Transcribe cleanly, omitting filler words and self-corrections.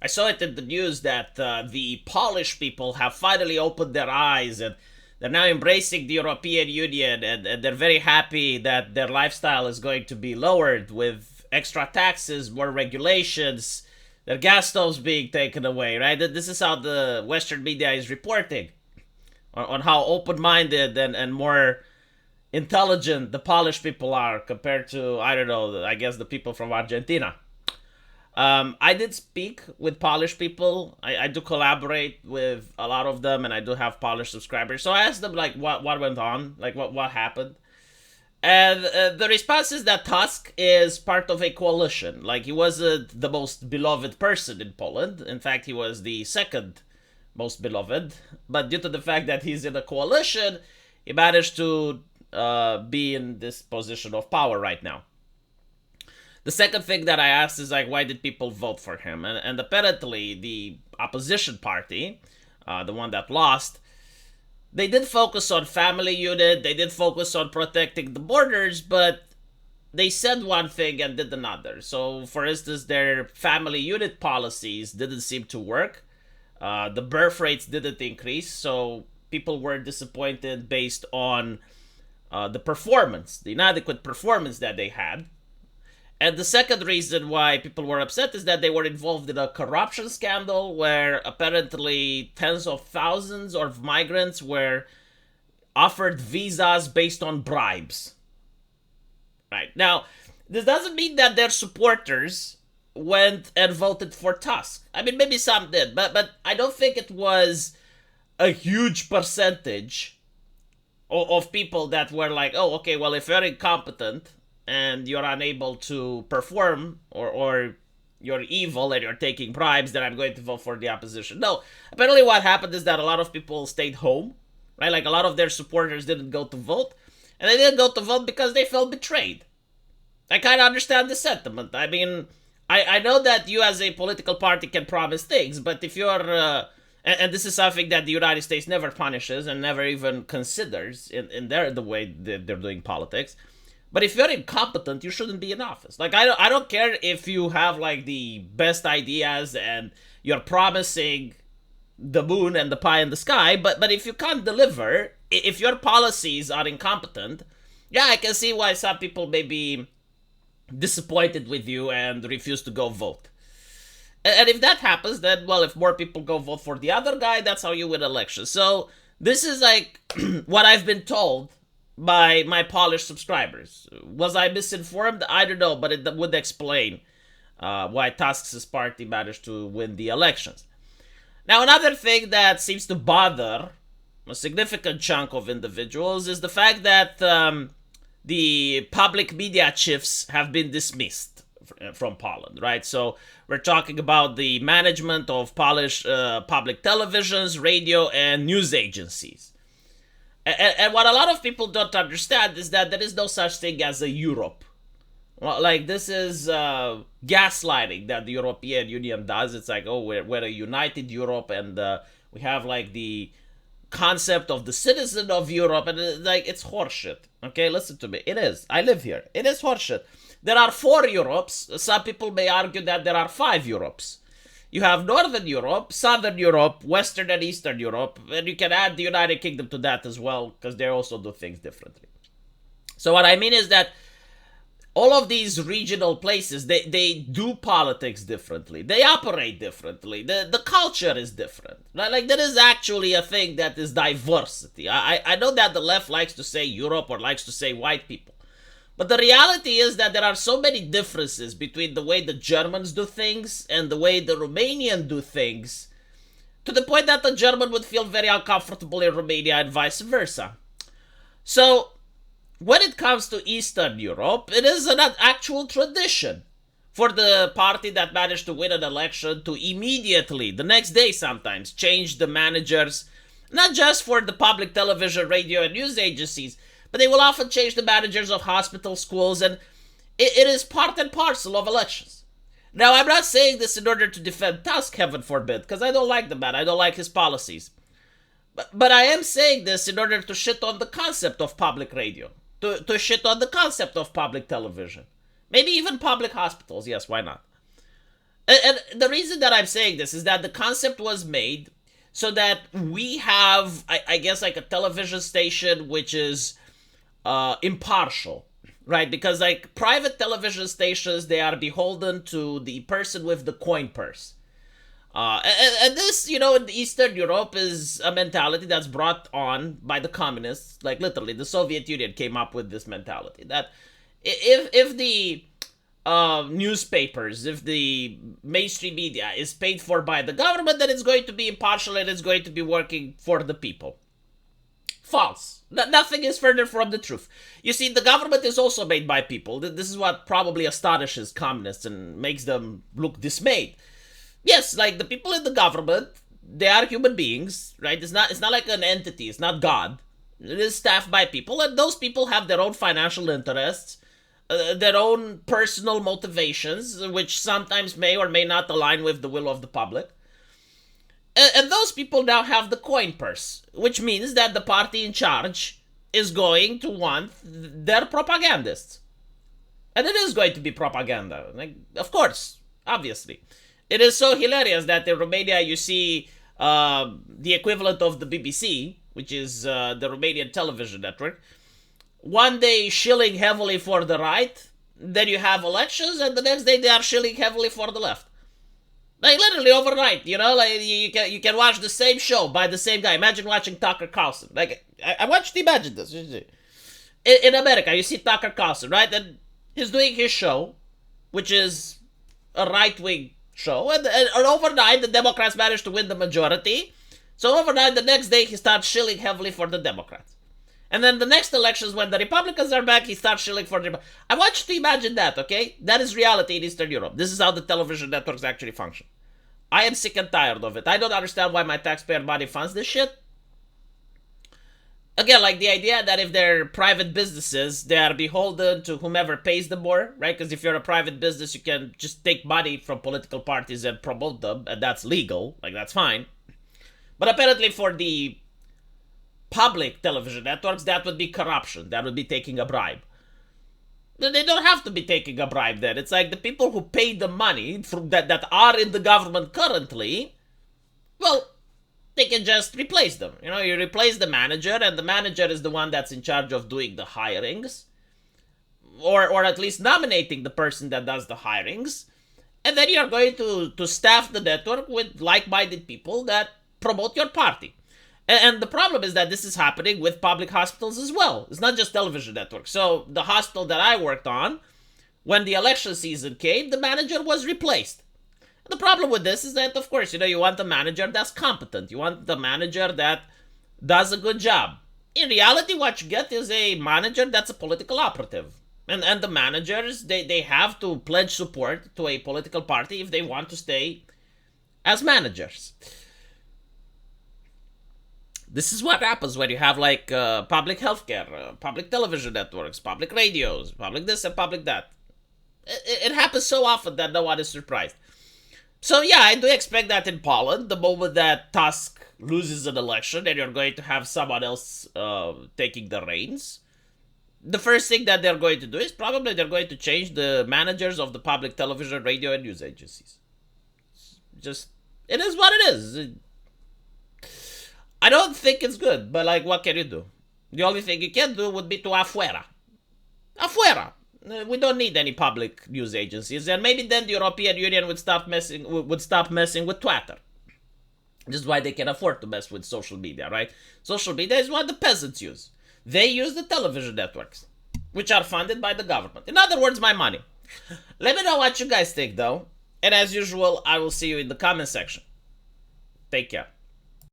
I saw it in the news that the Polish people have finally opened their eyes, and they're now embracing the European Union, and they're very happy that their lifestyle is going to be lowered with extra taxes, more regulations, their gas stoves being taken away, right? This is how the Western media is reporting on how open minded and more intelligent the Polish people are compared to, I don't know, I guess the people from Argentina. I did speak with Polish people. I do collaborate with a lot of them, and I do have Polish subscribers. So I asked them like what went on, like what happened, and the response is that Tusk is part of a coalition. Like he wasn't the most beloved person in Poland. In fact, he was the second most beloved. But due to the fact that he's in a coalition, he managed to be in this position of power right now. The second thing that I asked is like, why did people vote for him? And apparently, the opposition party, the one that lost, they did focus on family unit. They did focus on protecting the borders, but they said one thing and did another. So, for instance, their family unit policies didn't seem to work. The birth rates didn't increase, so people were disappointed based on the performance, the inadequate performance that they had. And the second reason why people were upset is that they were involved in a corruption scandal where apparently tens of thousands of migrants were offered visas based on bribes. Right. Now, this doesn't mean that their supporters went and voted for Tusk. I mean, maybe some did, but I don't think it was a huge percentage of people that were like, oh, okay, well, if you're incompetent and you're unable to perform, or you're evil and you're taking bribes, then I'm going to vote for the opposition. No, apparently what happened is that a lot of people stayed home, right? Like a lot of their supporters didn't go to vote, and they didn't go to vote because they felt betrayed. I kind of understand the sentiment. I mean, I know that you as a political party can promise things, but if you're and this is something that the United States never punishes and never even considers in the way that they're doing politics. But if you're incompetent, you shouldn't be in office. Like I don't care if you have like the best ideas and you're promising the moon and the pie in the sky, but if you can't deliver, if your policies are incompetent, yeah, I can see why some people may be disappointed with you and refuse to go vote. And if that happens, then well, if more people go vote for the other guy, that's how you win elections. So this is like what I've been told by my Polish subscribers. Was I misinformed? I don't know, but it would explain why Tusk's party managed to win the elections. Now, another thing that seems to bother a significant chunk of individuals is the fact that the public media chiefs have been dismissed from Poland, right? So we're talking about the management of Polish public televisions, radio, and news agencies. And what a lot of people don't understand is that there is no such thing as a Europe. Well, like, this is gaslighting that the European Union does. It's like, oh, we're a united Europe, and we have, like, the concept of the citizen of Europe, and, like, it's horseshit. Okay, listen to me. It is. I live here. It is horseshit. There are 4 Europes. Some people may argue that there are 5 Europes. You have Northern Europe, Southern Europe, Western and Eastern Europe, and you can add the United Kingdom to that as well, because they also do things differently. So what I mean is that all of these regional places, they do politics differently. They operate differently. The culture is different. Like, there is actually a thing that is diversity. I know that the left likes to say Europe or likes to say white people. But the reality is that there are so many differences between the way the Germans do things and the way the Romanians do things, to the point that the German would feel very uncomfortable in Romania and vice versa. So, when it comes to Eastern Europe, it is an actual tradition for the party that managed to win an election to immediately, the next day sometimes, change the managers, not just for the public television, radio, and news agencies, but they will often change the managers of hospitals, schools, and it is part and parcel of elections. Now, I'm not saying this in order to defend Tusk, heaven forbid, because I don't like the man, I don't like his policies. But I am saying this in order to shit on the concept of public radio, to shit on the concept of public television, maybe even public hospitals, yes, why not? And the reason that I'm saying this is that the concept was made so that we have, I guess, like a television station which is impartial, right? Because like private television stations, they are beholden to the person with the coin purse. And this, in Eastern Europe is a mentality that's brought on by the communists. Like literally, the Soviet Union came up with this mentality that if the newspapers, if the mainstream media is paid for by the government, then it's going to be impartial and it's going to be working for the people. False. Nothing is further from the truth. You see, the government is also made by people. This is what probably astonishes communists and makes them look dismayed. Yes, like the people in the government, they are human beings, right? It's not like an entity. It's not God. It is staffed by people, and those people have their own financial interests, their own personal motivations, which sometimes may or may not align with the will of the public. And those people now have the coin purse, which means that the party in charge is going to want their propagandists. And it is going to be propaganda. Like, of course, obviously. It is so hilarious that in Romania you see the equivalent of the BBC, which is the Romanian television network, one day shilling heavily for the right, then you have elections, and the next day they are shilling heavily for the left. Like literally overnight, like you can watch the same show by the same guy. Imagine watching Tucker Carlson. Like I watched, imagine this. In America, you see Tucker Carlson, right? And he's doing his show, which is a right-wing show, and overnight the Democrats managed to win the majority. So overnight, the next day, he starts shilling heavily for the Democrats. And then the next elections, when the Republicans are back, he starts shilling for the... I want you to imagine that, okay? That is reality in Eastern Europe. This is how the television networks actually function. I am sick and tired of it. I don't understand why my taxpayer money funds this shit. Again, like the idea that if they're private businesses, they are beholden to whomever pays them more, right? Because if you're a private business, you can just take money from political parties and promote them, and that's legal. Like, that's fine. But apparently for the public television networks, that would be corruption. That would be taking a bribe. They don't have to be taking a bribe then. It's like the people who pay the money that are in the government currently, well, they can just replace them. You replace the manager, and the manager is the one that's in charge of doing the hirings, or at least nominating the person that does the hirings. And then you're going to staff the network with like-minded people that promote your party. And the problem is that this is happening with public hospitals as well. It's not just television networks. So the hospital that I worked on, when the election season came, the manager was replaced. The problem with this is that, of course, you want a manager that's competent. You want the manager that does a good job. In reality, what you get is a manager that's a political operative. And the managers, they have to pledge support to a political party if they want to stay as managers. This is what happens when you have like public healthcare, public television networks, public radios, public this and public that. It happens so often that no one is surprised. So yeah, I do expect that in Poland, the moment that Tusk loses an election and you're going to have someone else taking the reins, the first thing that they're going to do is probably they're going to change the managers of the public television, radio, and news agencies. It is what it is. I don't think it's good, but like, what can you do? The only thing you can do would be to afuera. Afuera! We don't need any public news agencies, and maybe then the European Union would stop messing with Twitter. This is why they can afford to mess with social media, right? Social media is what the peasants use. They use the television networks, which are funded by the government. In other words, my money. Let me know what you guys think, though. And as usual, I will see you in the comment section. Take care.